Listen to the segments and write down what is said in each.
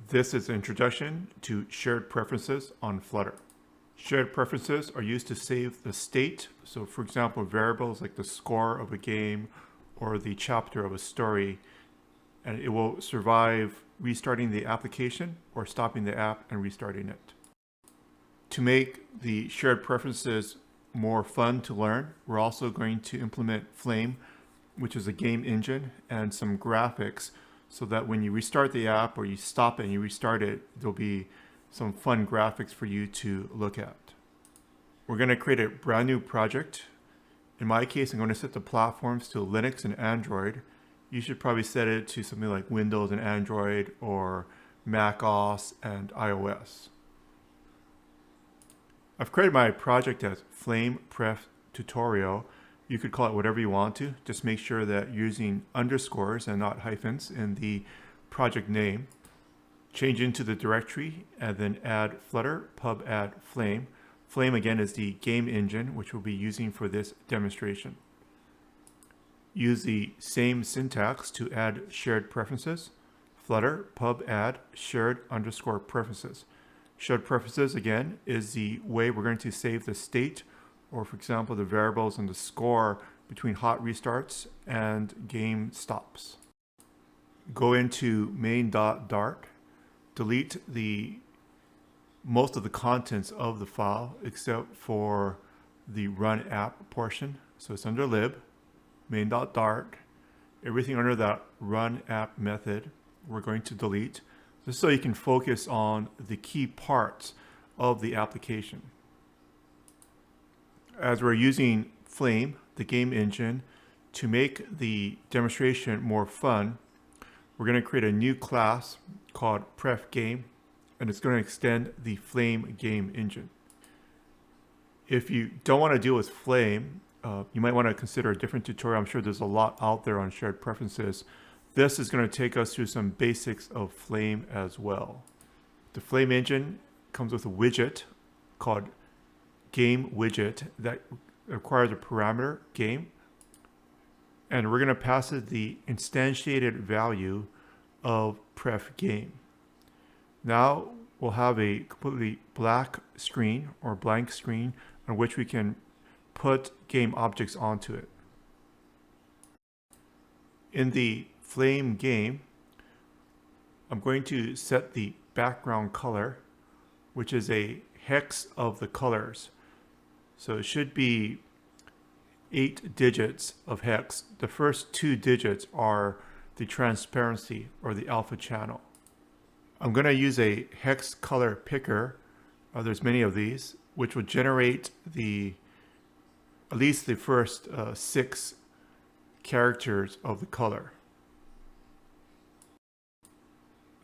This is an introduction to shared preferences on Flutter. Shared preferences are used to save the state. So for example, variables like the score of a game or the chapter of a story, and it will survive restarting the application or stopping the app and restarting it. To make the shared preferences more fun to learn, we're also going to implement Flame, which is a game engine, and some graphics so that when you restart the app or you stop it and you restart it, there'll be some fun graphics for you to look at. We're going to create a brand new project. In my case, I'm going to set the platforms to Linux and Android. You should probably set it to something like Windows and Android or Mac OS and iOS. I've created my project as Flame Pref Tutorial. You could call it whatever you want to. Just make sure that you're using underscores and not hyphens in the project name. Change into the directory and then add Flutter pub add Flame. Flame again is the game engine which we'll be using for this demonstration. Use the same syntax to add shared preferences. Flutter pub add shared underscore preferences. Shared preferences again is the way we're going to save the state, or for example, the variables and the score between hot restarts and game stops. Go into main.dart, delete most of the contents of the file except for the run app portion. So it's under lib, main.dart, everything under that run app method we're going to delete, just so you can focus on the key parts of the application. As we're using Flame, the game engine, to make the demonstration more fun, we're going to create a new class called PrefGame, and it's going to extend the Flame game engine. If you don't want to deal with Flame, you might want to consider a different tutorial. I'm sure there's a lot out there on shared preferences. This is going to take us through some basics of Flame as well. The Flame engine comes with a widget called Game Widget that requires a parameter game, and we're going to pass it the instantiated value of PrefGame. Now we'll have a completely black screen or blank screen on which we can put game objects onto it. In the Flame game, I'm going to set the background color, which is a hex of the colors. So it should be 8 digits of hex. The first 2 digits are the transparency or the alpha channel. I'm going to use a hex color picker. There's many of these, which will generate at least the first 6 characters of the color.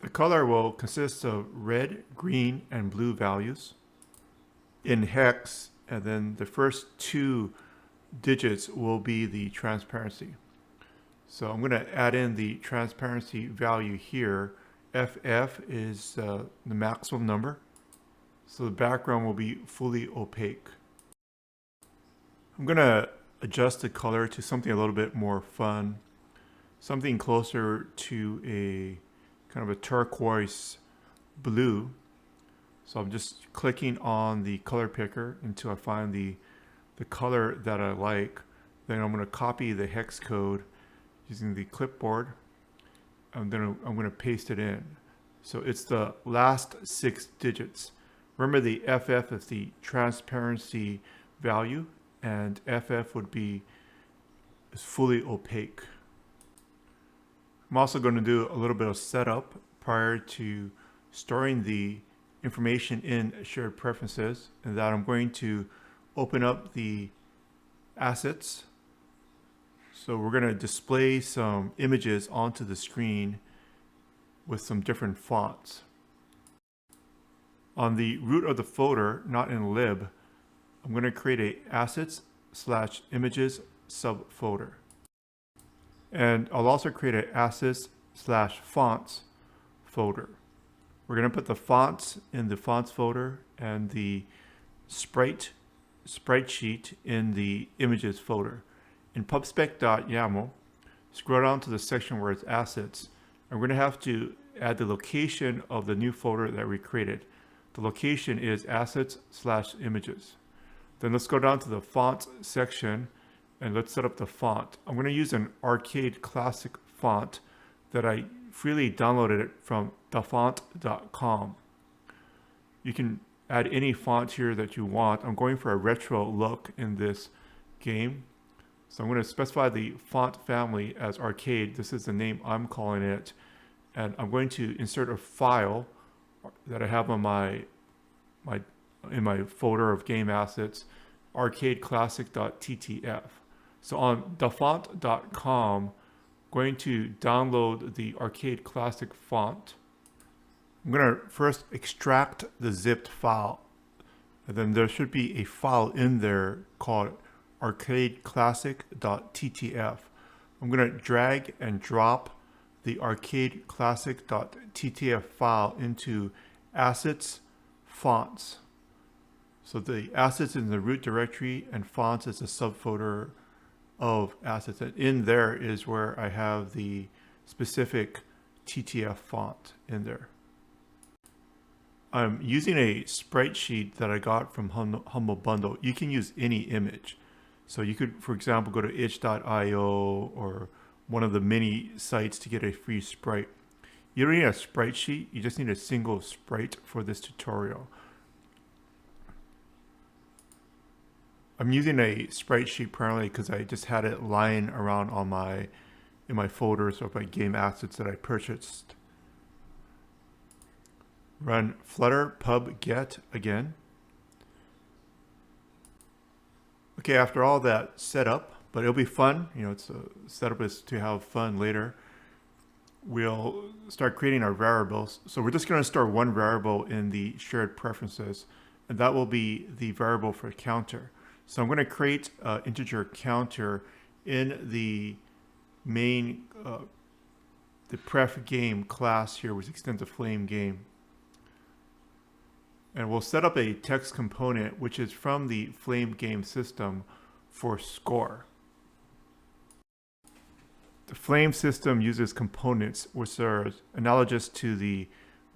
The color will consist of red, green, and blue values in hex, and then the first 2 digits will be the transparency. So I'm going to add in the transparency value here. FF is the maximum number, so the background will be fully opaque. I'm going to adjust the color to something a little bit more fun, something closer to a kind of a turquoise blue. So I'm just clicking on the color picker until I find the color that I like. Then I'm going to copy the hex code using the clipboard, and then I'm going to paste it in. So it's the last 6 digits. Remember, the FF is the transparency value, and FF would be fully opaque. I'm also going to do a little bit of setup prior to storing the information in shared preferences, and that I'm going to open up the assets. So we're going to display some images onto the screen with some different fonts. On the root of the folder, not in lib, I'm going to create a assets/images subfolder. And I'll also create an assets/fonts folder. We're going to put the fonts in the fonts folder and the sprite sheet in the images folder. In pubspec.yaml, scroll down to the section where it's assets, and we're going to have to add the location of the new folder that we created. The location is assets/images. Then let's go down to the font section and let's set up the font. I'm going to use an Arcade Classic font that I freely downloaded it from thefont.com. You can add any font here that you want. I'm going for a retro look in this game. So I'm going to specify the font family as Arcade. This is the name I'm calling it. And I'm going to insert a file that I have on in my folder of game assets, arcadeclassic.ttf. So on thefont.com, I'm going to download the Arcade Classic font. I'm going to first extract the zipped file, and then there should be a file in there called arcadeclassic.ttf. I'm going to drag and drop the arcadeclassic.ttf file into assets fonts. So the assets in the root directory and fonts is a subfolder of assets. And in there is where I have the specific TTF font in there. I'm using a sprite sheet that I got from Humble Bundle. You can use any image. So you could, for example, go to itch.io or one of the mini sites to get a free sprite. You don't need a sprite sheet, you just need a single sprite for this tutorial. I'm using a sprite sheet primarily because I just had it lying around on in my folders of my game assets that I purchased. Run Flutter pub get again. Okay, after all that setup, but it'll be fun. You know, setup is to have fun later. We'll start creating our variables. So we're just going to store one variable in the shared preferences, and that will be the variable for counter. So I'm going to create an integer counter in the main, the pref game class here, which extends to flame game. And we'll set up a text component, which is from the flame game system for score. The flame system uses components which are analogous to the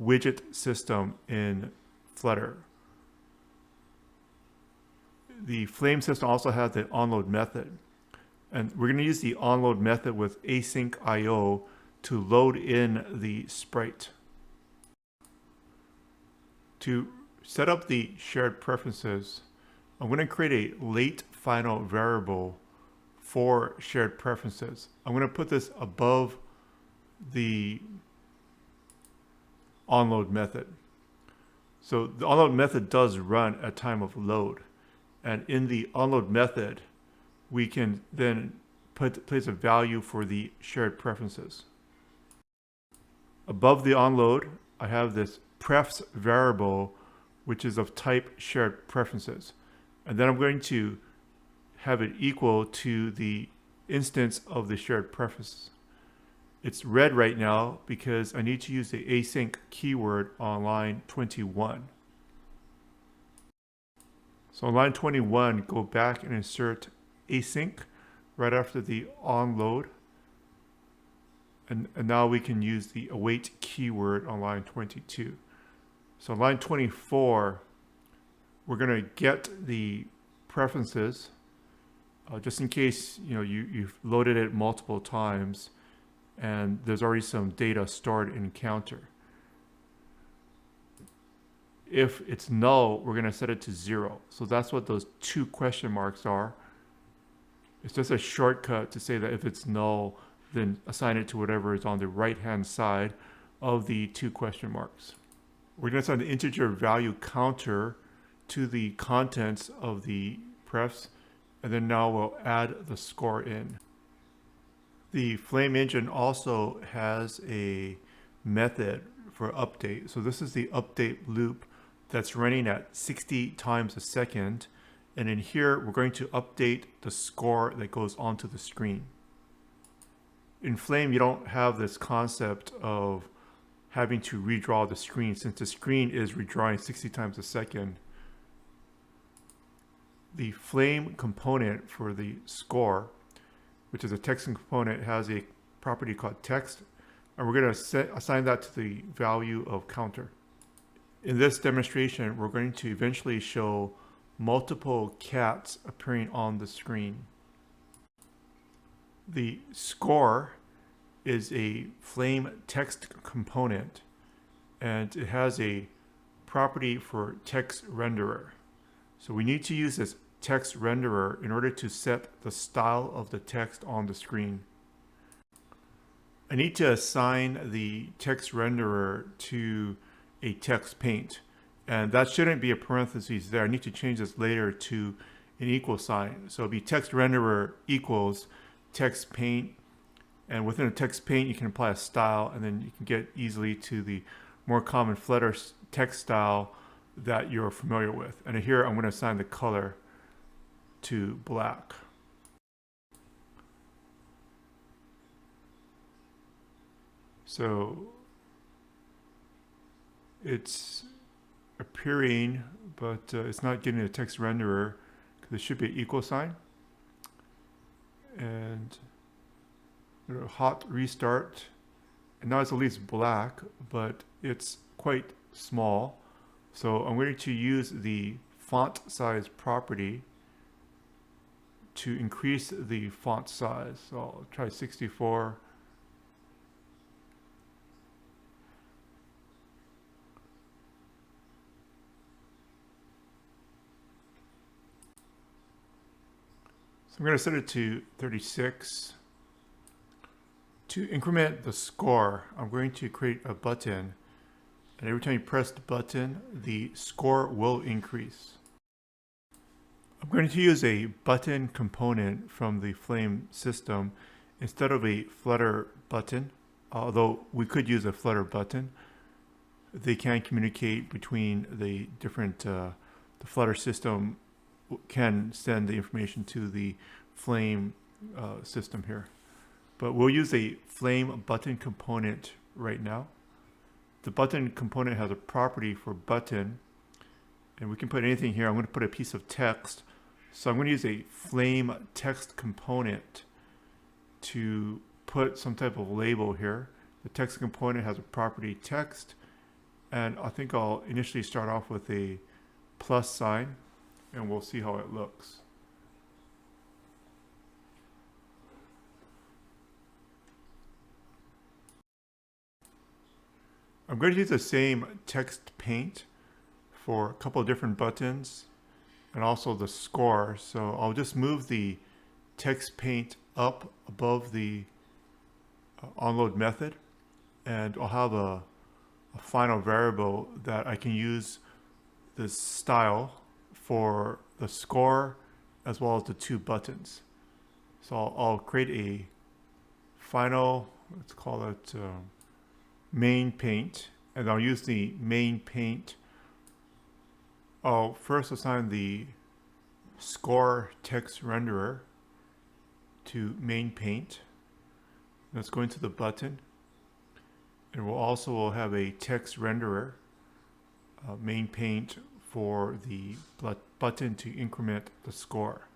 widget system in Flutter. The flame system also has the onload method. And we're going to use the onload method with async IO to load in the sprite. To set up the shared preferences, I'm going to create a late final variable for shared preferences. I'm going to put this above the onload method. So the onload method does run at time of load. And in the onload method, we can then place a value for the shared preferences. Above the onload, I have this prefs variable, which is of type shared preferences. And then I'm going to have it equal to the instance of the shared preferences. It's red right now because I need to use the async keyword on line 21. So on line 21, go back and insert async right after the onload. And now we can use the await keyword on line 22. So on line 24, we're going to get the preferences just in case you've loaded it multiple times and there's already some data stored in counter. If it's null, we're going to set it to 0. So that's what those two question marks are. It's just a shortcut to say that if it's null, then assign it to whatever is on the right-hand side of the two question marks. We're going to assign the integer value counter to the contents of the prefs, and then now we'll add the score in. The Flame engine also has a method for update. So this is the update loop that's running at 60 times a second. And in here, we're going to update the score that goes onto the screen. In Flame, you don't have this concept of having to redraw the screen since the screen is redrawing 60 times a second. The Flame component for the score, which is a text component, has a property called text And we're going to assign that to the value of counter. In this demonstration, we're going to eventually show multiple cats appearing on the screen. The score is a Flame text component, and it has a property for text renderer. So we need to use this text renderer in order to set the style of the text on the screen. I need to assign the text renderer to a text paint, and that shouldn't be a parentheses there. I need to change this later to an equal sign. So it'll be text renderer equals text paint, and within a text paint you can apply a style, and then you can get easily to the more common Flutter text style that you're familiar with. And here I'm going to assign the color to black. So it's appearing, but it's not getting a text renderer because it should be an equal sign. And hot restart, and now it's at least black, but it's quite small. So I'm going to use the font size property to increase the font size. So I'll try 64. So I'm going to set it to 36. To increment the score, I'm going to create a button, and every time you press the button, the score will increase. I'm going to use a button component from the Flame system instead of a Flutter button, although we could use a Flutter button. They can communicate between the different, the Flutter system can send the information to the Flame system here. But we'll use a Flame button component right now. The button component has a property for button, and we can put anything here. I'm going to put a piece of text. So I'm going to use a Flame text component to put some type of label here. The text component has a property text, and I think I'll initially start off with a plus sign, and we'll see how it looks. I'm going to use the same text paint for a couple of different buttons and also the score. So I'll just move the text paint up above the onload method, and I'll have a final variable that I can use this style for the score as well as the two buttons. So I'll create a final, let's call it main paint, and I'll use the main paint. I'll first assign the score text renderer to main paint. Let's go into the button, and we'll also have a text renderer main paint for the button to increment the score.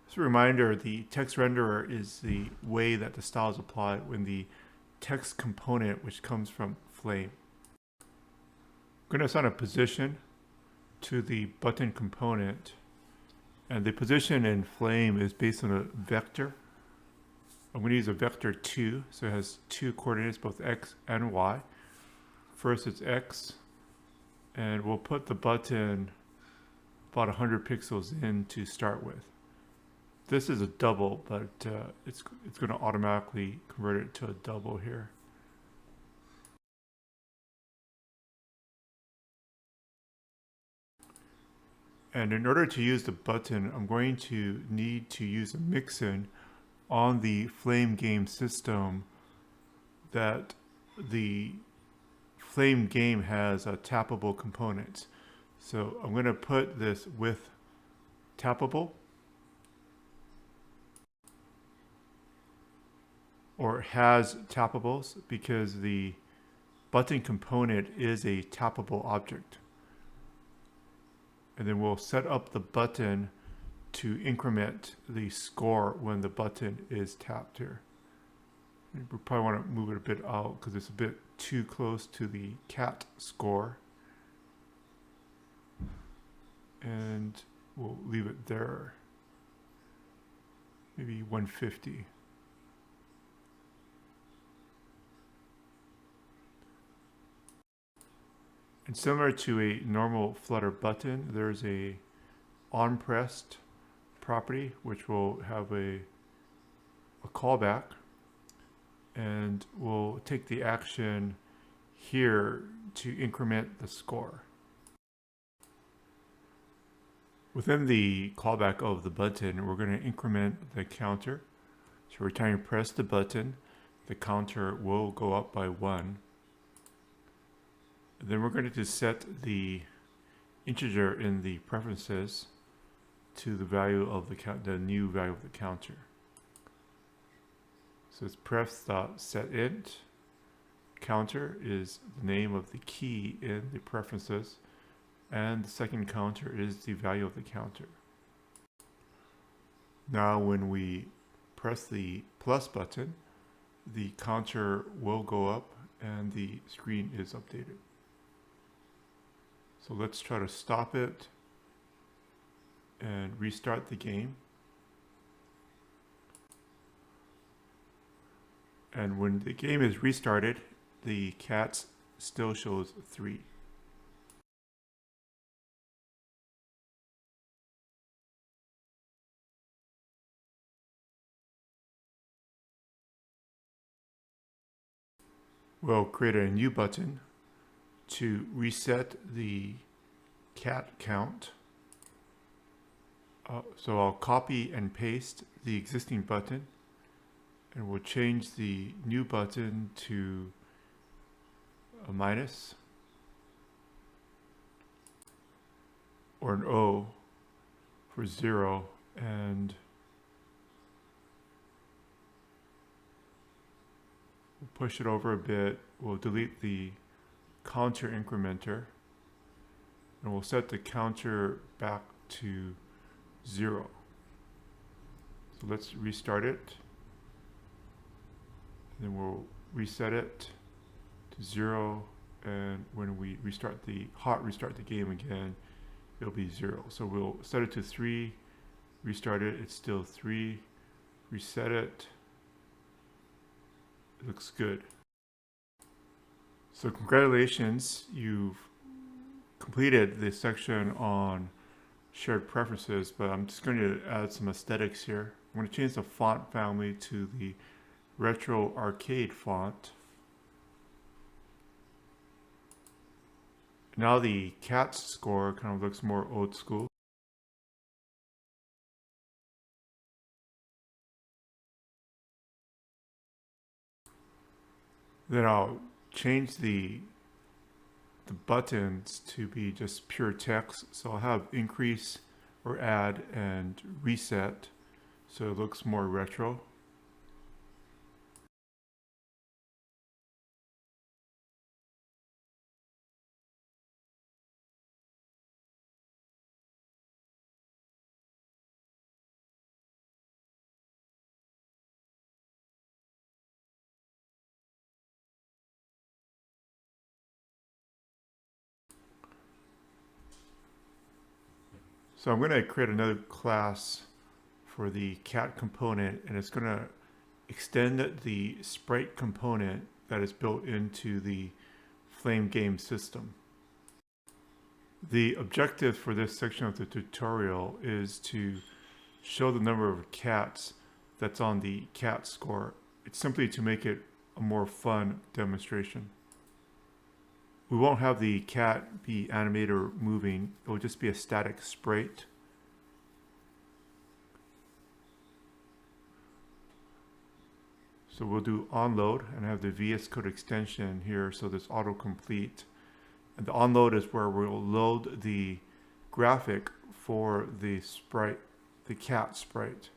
As a reminder, the text renderer is the way that the style is applied when the text component, which comes from Flame. I'm going to assign a position to the button component, and the position in Flame is based on a vector. I'm going to use a vector 2, so it has two coordinates, both x and y. First it's x, and we'll put the button about 100 pixels in to start with. This is a double, but it's going to automatically convert it to a double here. And in order to use the button, I'm going to need to use a mixin on the Flame game system that the Flame game has tappable components. So I'm going to put this with tappable, or has tappables, because the button component is a tappable object. And then we'll set up the button to increment the score when the button is tapped here. We probably want to move it a bit out because it's a bit too close to the cat score. And we'll leave it there. Maybe 150. And similar to a normal Flutter button, there's a onPressed property which will have a callback, and we'll take the action here to increment the score. Within the callback of the button, we're going to increment the counter. So every time you press the button, the counter will go up by 1. Then we're going to set the integer in the preferences to the value of the new value of the counter. So it's pref.setInt. Counter is the name of the key in the preferences, and the second counter is the value of the counter. Now when we press the plus button, the counter will go up and the screen is updated. So let's try to stop it and restart the game. And when the game is restarted, the cat still shows 3. We'll create a new button to reset the cat count. So I'll copy and paste the existing button, and we'll change the new button to a minus or an O for 0, and we'll push it over a bit. We'll delete the counter incrementer, and we'll set the counter back to 0. So let's restart it. And then we'll reset it to 0, and when we restart the game again, it'll be 0. So we'll set it to 3, restart it, it's still 3, reset it. It looks good. So congratulations, you've completed the section on shared preferences, but I'm just going to add some aesthetics here. I'm going to change the font family to the retro arcade font. Now the cat score kind of looks more old school. Then I'll change the buttons to be just pure text. So I'll have increase or add and reset, so it looks more retro. So I'm going to create another class for the cat component, and it's going to extend the sprite component that is built into the Flame game system. The objective for this section of the tutorial is to show the number of cats that's on the cat score. It's simply to make it a more fun demonstration. We won't have the cat be animated or moving. It will just be a static sprite. So we'll do onload and have the VS Code extension here, so this autocomplete. And the onload is where we'll load the graphic for the sprite, the cat sprite.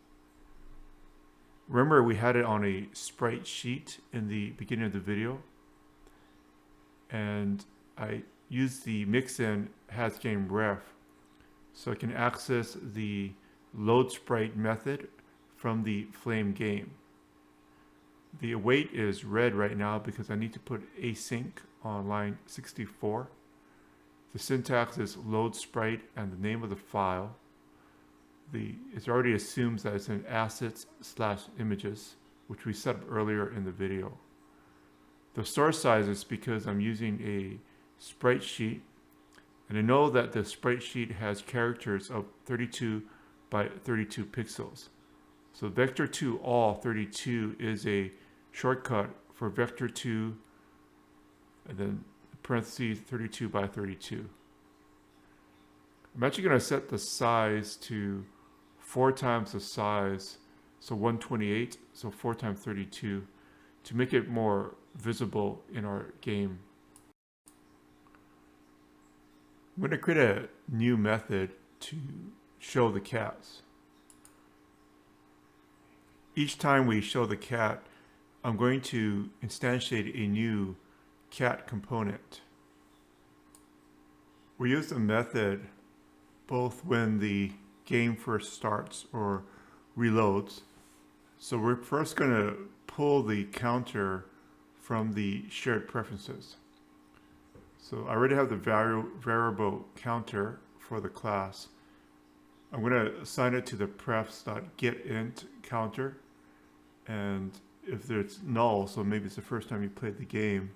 Remember, we had it on a sprite sheet in the beginning of the video, and I used the mixin hasGameRef so I can access the load sprite method from the Flame game. The await is red right now because I need to put async on line 64. The syntax is load sprite and the name of the file. It already assumes that it's in assets/images, which we set up earlier in the video. The source size is because I'm using a sprite sheet, and I know that the sprite sheet has characters of 32 by 32 pixels. So vector2 all 32 is a shortcut for vector2 and then parentheses 32 by 32. I'm actually going to set the size to 4 times the size, so 128, so 4 times 32, to make it more visible in our game. I'm going to create a new method to show the cats. Each time we show the cat, I'm going to instantiate a new cat component. We use the method both when the game first starts or reloads. So we're first going to pull the counter from the shared preferences. So I already have the variable counter for the class. I'm going to assign it to the prefs.getInt counter, and if it's null, so maybe it's the first time you played the game,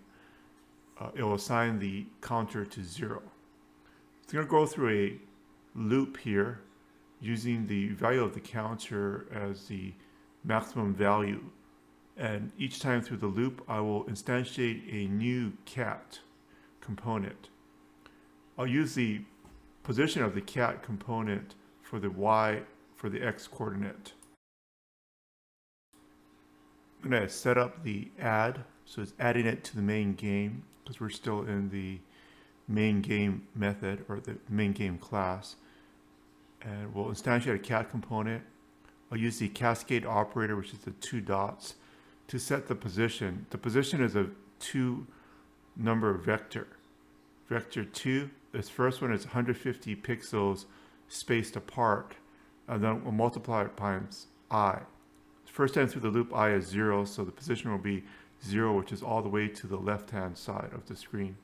it will assign the counter to 0. It's going to go through a loop here using the value of the counter as the maximum value, and each time through the loop I will instantiate a new cat component. I'll use the position of the cat component for the y for the x coordinate. I'm going to set up the add, so it's adding it to the main game because we're still in the main game method or the main game class. And we'll instantiate a cat component. I'll use the cascade operator, which is the 2 dots, to set the position. The position is a 2 number vector. Vector 2, this first one is 150 pixels spaced apart, and then we'll multiply it times I. First time through the loop, I is 0, so the position will be 0, which is all the way to the left-hand side of the screen.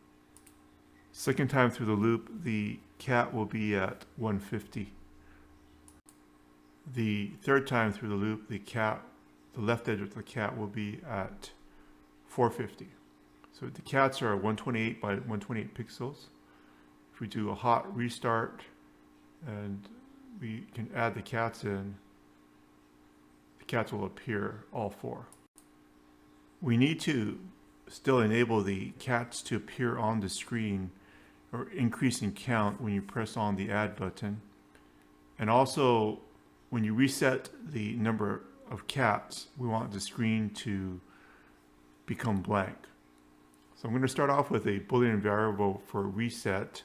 Second time through the loop, the cat will be at 150. The third time through the loop, the left edge of the cat will be at 450. So the cats are 128 by 128 pixels. If we do a hot restart and we can add the cats in, the cats will appear, all 4. We need to still enable the cats to appear on the screen or increase in count when you press on the add button. And also, when you reset the number of cats, we want the screen to become blank. So I'm going to start off with a Boolean variable for reset.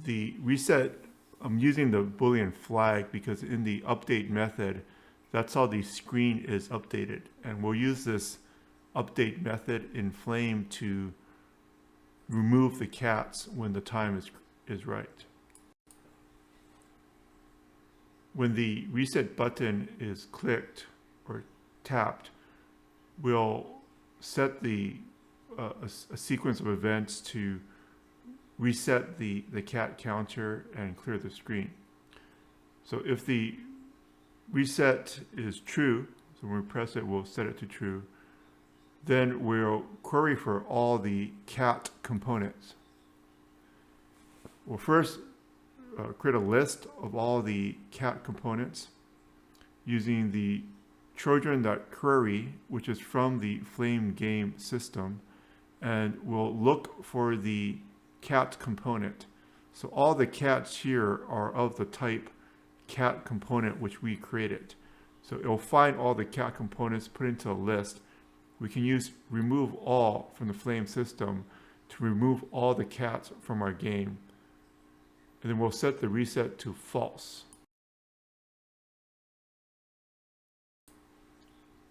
The reset, I'm using the Boolean flag because in the update method, that's how the screen is updated. And we'll use this update method in Flame to remove the cats when the time is right. When the reset button is clicked or tapped, we'll set a sequence of events to reset the cat counter and clear the screen. So if the reset is true, so when we press it, we'll set it to true, then we'll query for all the cat components. We'll first create a list of all the cat components using the Trojan.query, which is from the Flame game system, and we'll look for the cat component. So all the cats here are of the type cat component which we created. So it'll find all the cat components, put into a list. We can use remove all from the Flame system to remove all the cats from our game. And then we'll set the reset to false.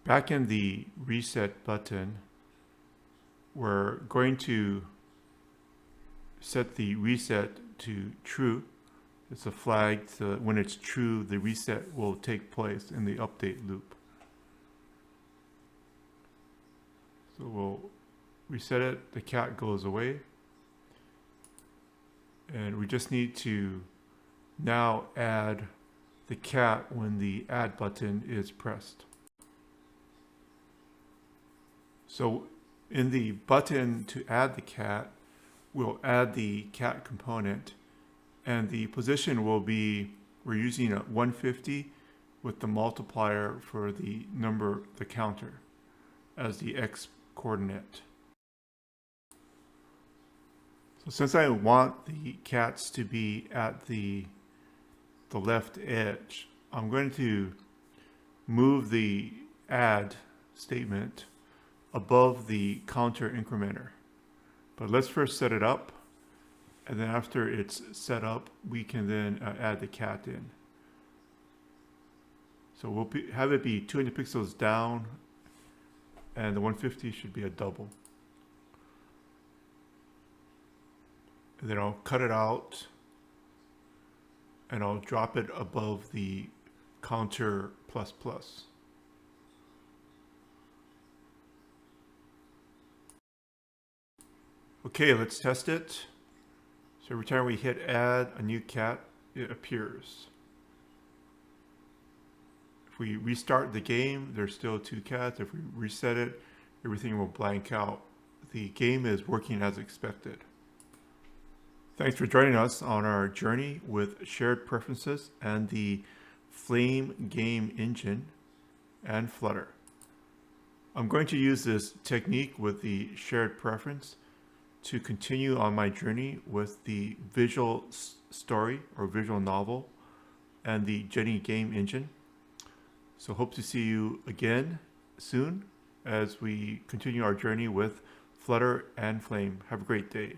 Back in the reset button, we're going to set the reset to true. It's a flag, so when it's true, the reset will take place in the update loop. So we'll reset it, the cat goes away. And we just need to now add the cat when the add button is pressed. So in the button to add the cat, we'll add the cat component, and the position will be, we're using a 150 with the multiplier for the number, the counter, as the X coordinate. So since I want the cats to be at the left edge, I'm going to move the add statement above the counter incrementer. But let's first set it up, and then after it's set up, we can then add the cat in. So we'll have it be 200 pixels down, and the 150 should be a double. And then I'll cut it out, and I'll drop it above the counter plus plus. Okay, let's test it. So every time we hit add a new cat, it appears. If we restart the game, there's still 2 cats. If we reset it, everything will blank out. The game is working as expected. Thanks for joining us on our journey with shared preferences and the Flame game engine and Flutter. I'm going to use this technique with the shared preference to continue on my journey with the visual story or visual novel and the Jenny game engine. So hope to see you again soon as we continue our journey with Flutter and Flame. Have a great day.